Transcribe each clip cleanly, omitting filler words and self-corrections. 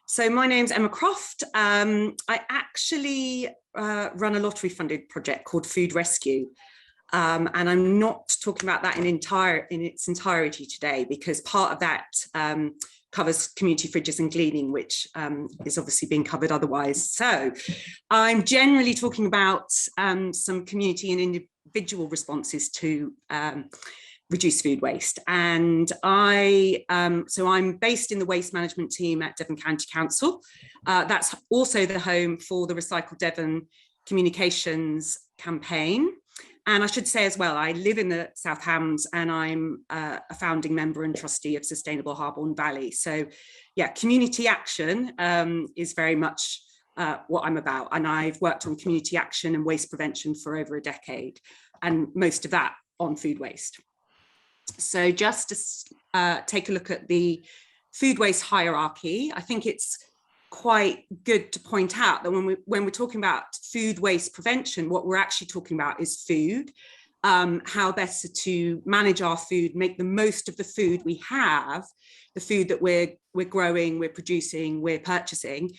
So my name's Emma Croft. I actually run a lottery funded project called Food Rescue. And I'm not talking about that in its entirety today, because part of that covers community fridges and gleaning, which is obviously being covered otherwise. So I'm generally talking about some community and individual responses to reduce food waste. And so I'm based in the waste management team at Devon County Council. That's also the home for the Recycle Devon communications campaign. And I should say as well, I live in the South Hams and I'm a founding member and trustee of Sustainable Harborne Valley. So yeah, community action is very much what I'm about. And I've worked on community action and waste prevention for over a decade, and most of that on food waste. So just to take a look at the food waste hierarchy, I think it's quite good to point out that when we're talking about food waste prevention, what we're actually talking about is food, how best to manage our food, make the most of the food we have, the food that we're growing, we're producing, we're purchasing,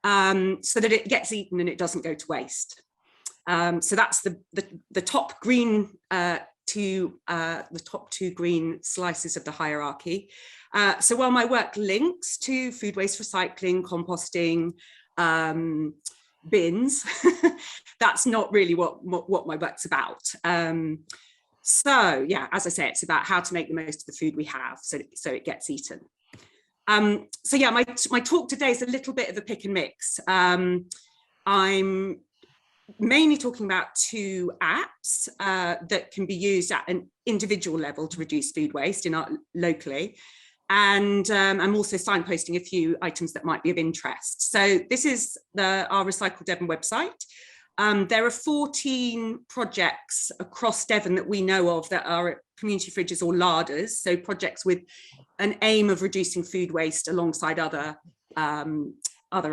so that it gets eaten and it doesn't go to waste. So that's the top green the top two green slices of the hierarchy. So while my work links to food waste recycling, composting, bins, that's not really what my work's about. So yeah, as I say, it's about how to make the most of the food we have so it gets eaten. So yeah, my talk today is a little bit of a pick and mix. I'm mainly talking about two apps that can be used at an individual level to reduce food waste locally. And I'm also signposting a few items that might be of interest. So this is our Recycle Devon website. There are 14 projects across Devon that we know of that are community fridges or larders. So projects with an aim of reducing food waste alongside other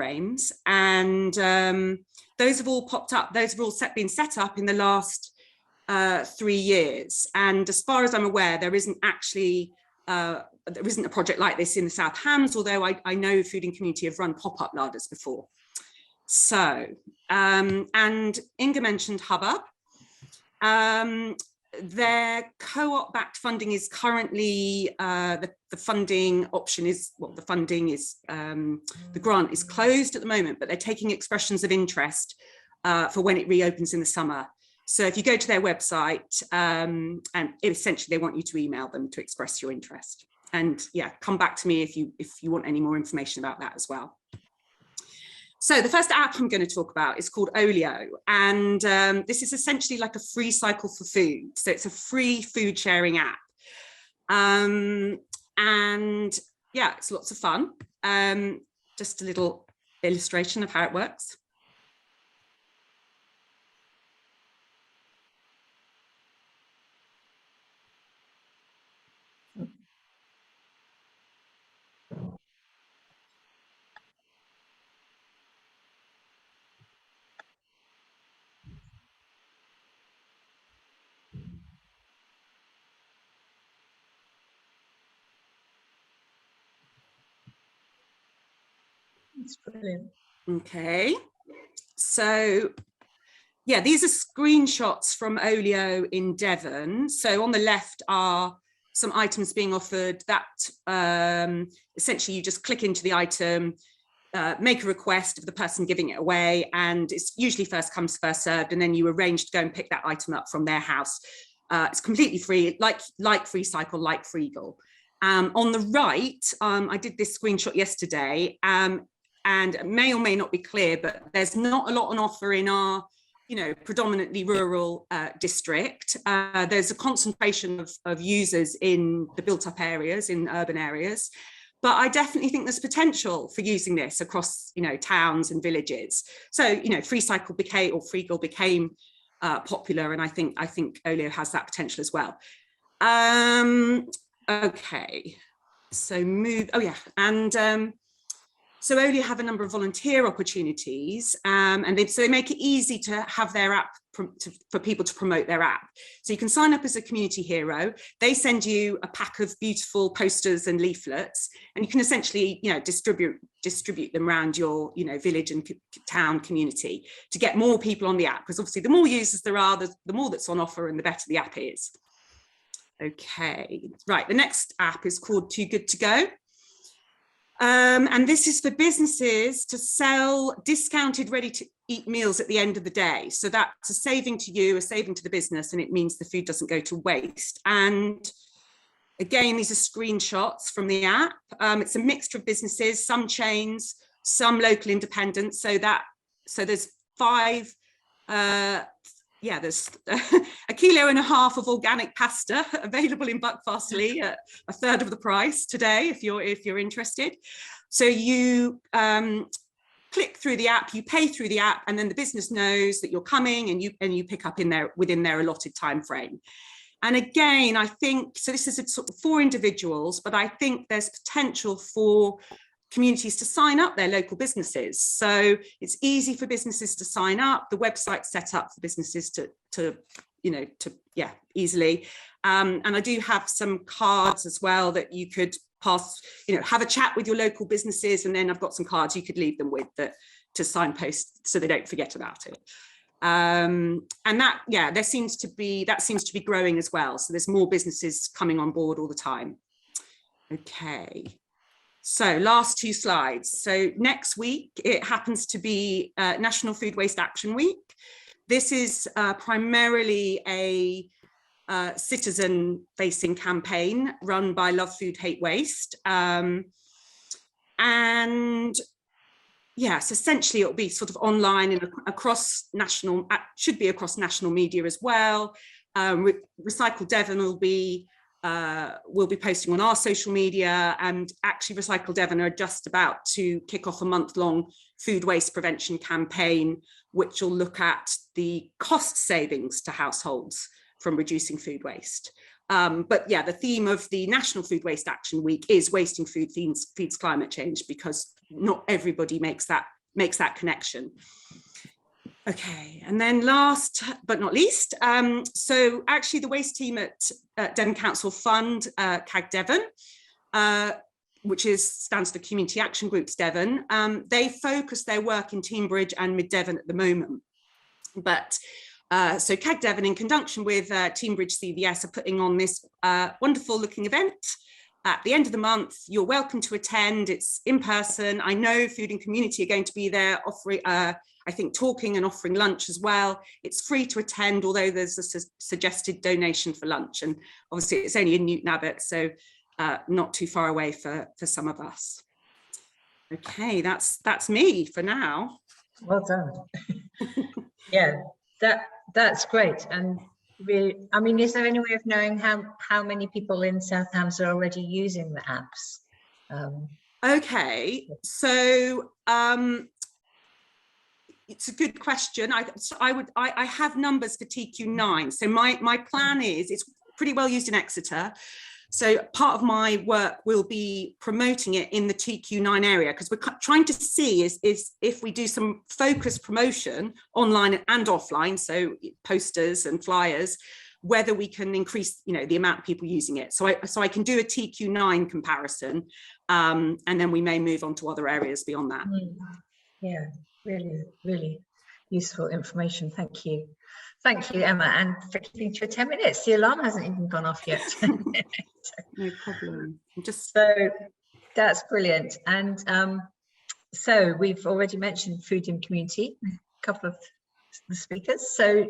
aims. And those have all popped up. Those have all been set up in the last 3 years. And as far as I'm aware, there isn't a project like this in the South Hams, although I know Food and Community have run pop-up larders before. So, and Inga mentioned Hubba. Their co-op backed funding is currently, the funding option is, well, the funding is, the grant is closed at the moment, but they're taking expressions of interest for when it reopens in the summer. So if you go to their website, and essentially they want you to email them to express your interest. And yeah, come back to me if you want any more information about that as well. So the first app I'm going to talk about is called Oleo, and this is essentially like a free cycle for food. So it's a free food sharing app, and yeah, it's lots of fun. Just a little illustration of how it works. That's brilliant. Okay, so yeah, these are screenshots from Oleo in Devon. So on the left are some items being offered that essentially you just click into the item, make a request of the person giving it away, and it's usually first comes, first served, and then you arrange to go and pick that item up from their house. It's completely free, like FreeCycle, like Freegal. On the right, I did this screenshot yesterday, and it may or may not be clear, but there's not a lot on offer in our predominantly rural district. There's a concentration of users in the built up areas, in urban areas, but I definitely think there's potential for using this across towns and villages. So FreeCycle became, or Freegal became popular, and I think Oleo has that potential as well. Okay, so oh yeah, and So Oleo have a number of volunteer opportunities, and so they make it easy to have their app for people to promote their app. So you can sign up as a community hero. They send you a pack of beautiful posters and leaflets, and you can essentially, distribute them around your, village and town community to get more people on the app. Because obviously, the more users there are, the more that's on offer, and the better the app is. Okay, right. The next app is called Too Good to Go. And this is for businesses to sell discounted ready-to-eat meals at the end of the day. So that's a saving to you, a saving to the business, and it means the food doesn't go to waste. And again, these are screenshots from the app. It's a mixture of businesses, some chains, some local independents. So there's 5. There's 1.5 kilos of organic pasta available in Buckfastleigh at a third of the price today, if you're interested. So you click through the app, you pay through the app, and then the business knows that you're coming, and you pick up within their allotted time frame. And again, I think, so this is sort of for individuals, but I think there's potential for communities to sign up their local businesses. So it's easy for businesses to sign up. The website's set up for businesses to easily. And I do have some cards as well that you could pass, have a chat with your local businesses. And then I've got some cards you could leave them with to signpost so they don't forget about it. And that seems to be growing as well. So there's more businesses coming on board all the time. Okay. So last 2 slides. So next week, it happens to be National Food Waste Action Week. This is primarily a citizen-facing campaign run by Love Food, Hate Waste. And yes, essentially it'll be sort of online and across national, should be across national media as well. Recycle Devon we'll be posting on our social media, and actually Recycle Devon are just about to kick off a month-long food waste prevention campaign, which will look at the cost savings to households from reducing food waste. But yeah, the theme of the National Food Waste Action Week is wasting food feeds climate change, because not everybody makes that connection. Okay, and then last but not least, so actually the waste team at Devon Council fund Cag Devon, which stands for Community Action Groups Devon. They focus their work in Teignbridge and Mid Devon at the moment. But so Cag Devon, in conjunction with Teignbridge CVS, are putting on this wonderful looking event at the end of the month. You're welcome to attend. It's in person. I know Food and Community are going to be there offering, I think, talking and offering lunch as well. It's free to attend, although there's a suggested donation for lunch. And obviously it's only in Newton Abbot, so not too far away for some of us. Okay, that's me for now. Well done. Yeah, that's great. And I mean, is there any way of knowing how many people in South Hams are already using the apps? Okay, so it's a good question. I have numbers for TQ9. So my plan is, it's pretty well used in Exeter. So part of my work will be promoting it in the TQ9 area, because we're trying to see is if we do some focused promotion online and offline, so posters and flyers, whether we can increase, the amount of people using it. So I can do a TQ9 comparison, and then we may move on to other areas beyond that. Yeah, really, really useful information. Thank you. Thank you, Emma, and for keeping to 10 minutes. The alarm hasn't even gone off yet. No problem. So that's brilliant. And so we've already mentioned Food and Community, a couple of the speakers. So